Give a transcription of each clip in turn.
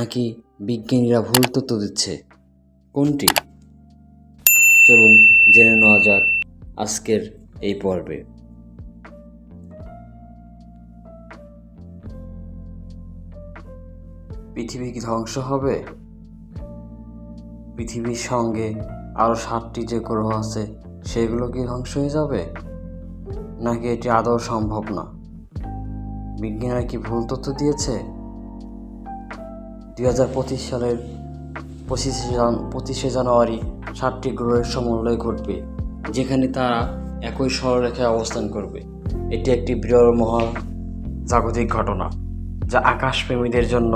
নাকি বিজ্ঞানীরা ভুল তথ্য দিচ্ছে? কোনটি? চলুন জেনে নেওয়া যাক আজকের এই পর্বে। পৃথিবী কি ধ্বংস হবে? পৃথিবীর সঙ্গে আরও 7টি যে গ্রহ আছে সেগুলো কি ধ্বংস হয়ে যাবে, নাকি এটি আদৌ সম্ভব না? বিজ্ঞানীরা কি ভুল তথ্য দিয়েছে? 2025 সালের 25শে জানুয়ারি 7টি গ্রহের সমন্বয় ঘটবে, যেখানে তারা একই সরলরেখায় অবস্থান করবে। এটি একটি বিরল মহাজাগতিক ঘটনা, যা আকাশপ্রেমীদের জন্য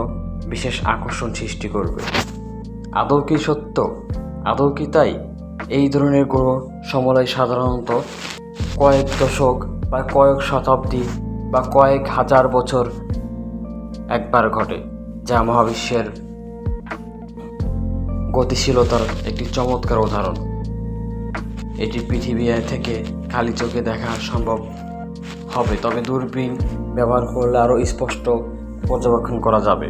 বিশেষ আকর্ষণ সৃষ্টি করবে। আদৌ কি সত্য? আদৌ কি তাই? এই ধরনের গ্রহ সমলয় সাধারণত কয়েক দশক বা কয়েক শতাব্দী বা কয়েক হাজার বছর একবার ঘটে, যা মহাবিশ্বের গতিশীলতার একটি চমৎকার উদাহরণ। এটি পৃথিবী থেকে খালি চোখে দেখা সম্ভব হবে, তবে দূরবীন ব্যবহার করলে আরও স্পষ্ট পর্যবেক্ষণ করা যাবে।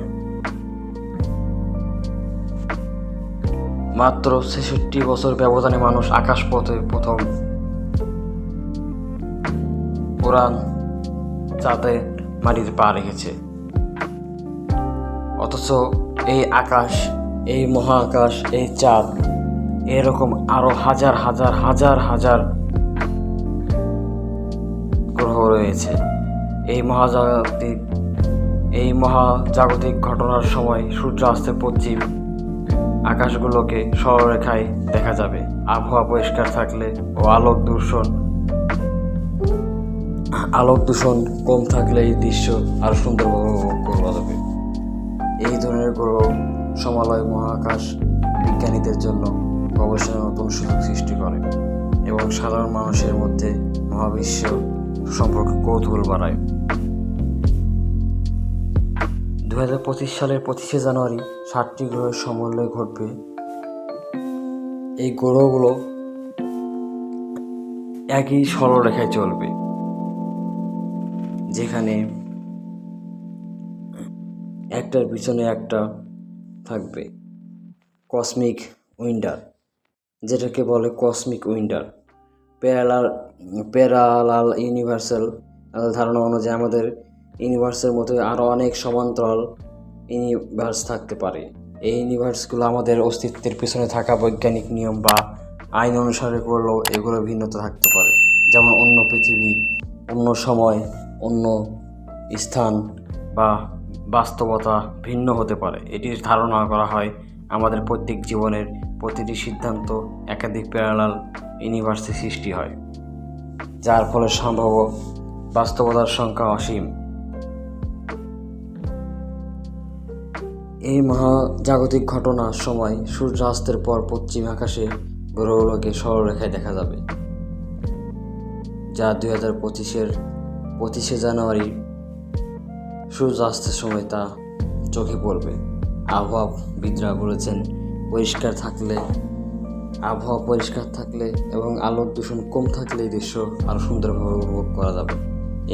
মাত্র 66 বছর ব্যবধানে মানুষ আকাশপথে প্রথম উড়ান চাঁদে মাটিতে পা রেখেছে। অথচ এই আকাশ, এই মহাকাশ, এই চাঁদ, এরকম আরো হাজার হাজার হাজার হাজার গ্রহ রয়েছে। এই মহাজাগতিক ঘটনার সময় সূর্যাস্তের পশ্চিম আকাশগুলোকে সরলরেখায় দেখা যাবে। আবহাওয়া পরিষ্কার থাকলে ও আলোক দূষণ কম থাকলে এই দৃশ্য আরো সুন্দরভাবে উপভোগ করা যাবে। এই ধরনের গ্রহ সমলয় মহাকাশ বিজ্ঞানীদের জন্য গবেষণার নতুন সুযোগ সৃষ্টি করে এবং সাধারণ মানুষের মধ্যে মহাবিশ্ব সম্পর্কে কৌতূহল বাড়ায়। 2025 সালের 25শে জানুয়ারি 7টি গ্রহের সমন্বয় ঘটবে। এই গ্রহগুলো একই সরলরেখায় চলবে, যেখানে একটার পিছনে একটা থাকবে কসমিক উইন্ডার, যেটাকে বলে কসমিক উইন্ডার। প্যারালাল ইউনিভার্সাল ধারণা অনুযায়ী আমাদের ইউনিভার্সের মতো আরও অনেক সমান্তরাল ইউনিভার্স থাকতে পারে। এই ইউনিভার্সগুলো আমাদের অস্তিত্বের পেছনে থাকা বৈজ্ঞানিক নিয়ম বা আইন অনুসারে করলেও এগুলো ভিন্নতা থাকতে পারে, যেমন অন্য পৃথিবী, অন্য সময়, অন্য স্থান বা বাস্তবতা ভিন্ন হতে পারে। এটির ধারণা করা হয় আমাদের প্রত্যেক জীবনের প্রতিটি সিদ্ধান্ত একাধিক প্যারালাল ইউনিভার্সে সৃষ্টি হয়, যার ফলে সম্ভাব্য বাস্তবতার সংখ্যা অসীম। এই মহাজাগতিক ঘটনার সময় সূর্যাস্তের পর পশ্চিম আকাশে গ্রহগুলোকে সরলরেখায় দেখা যাবে, যা 2025-25শে জানুয়ারি সূর্যাস্তের সময় তা চোখে পড়বে। আবহাওয়াবিদরা বলেছেন, আবহাওয়া পরিষ্কার থাকলে এবং আলোক দূষণ কম থাকলে এই দৃশ্য আরও সুন্দরভাবে উপভোগ করা যাবে।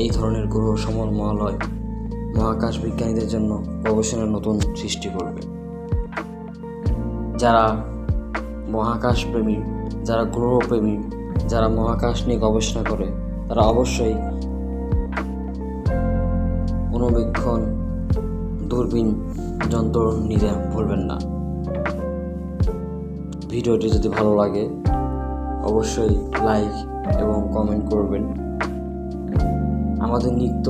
এই ধরনের গ্রহ সমন্বয় মহাকাশ বিজ্ঞানীদের জন্য গবেষণার নতুন সৃষ্টি করবে। যারা মহাকাশ প্রেমী, যারা গ্রহপ্রেমী, যারা মহাকাশ নিয়ে গবেষণা করে, তারা অবশ্যই অনুবীক্ষণ দূরবীন যন্ত্র নিতে ভুলবেন না। ভিডিওটি যদি ভালো লাগে অবশ্যই লাইক এবং কমেন্ট করবেন। আমাদের নিত্য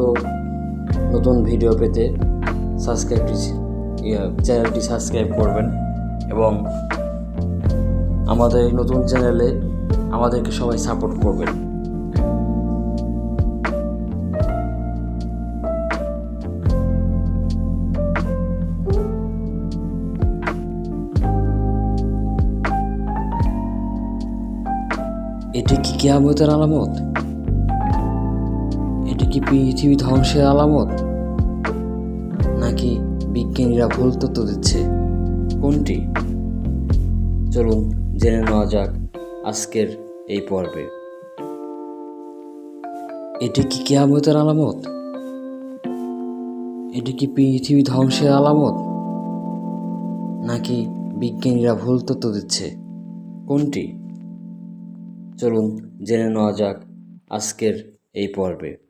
নতুন ভিডিও পেতে চ্যানেলটি সাবস্ক্রাইব করবেন এবং আমাদের নতুন চ্যানেলে আমাদেরকে সবাই সাপোর্ট করবেন। এটি কি কিয়ামতের আলামত? এটি কি পৃথিবী ধ্বংসের আলামত, নাকি বিজ্ঞানীরা ভুল তথ্য দিচ্ছে? কোনটি? চলুন জেনে নেওয়া যাক আজকের এই পর্বে। এটি কি কিয়ামতের আলামত? এটি কি পৃথিবী ধ্বংসের আলামত, নাকি বিজ্ঞানীরা ভুল তথ্য দিচ্ছে? কোনটি? চলুন জেনে নেওয়া যাক আজকের এই পর্বে।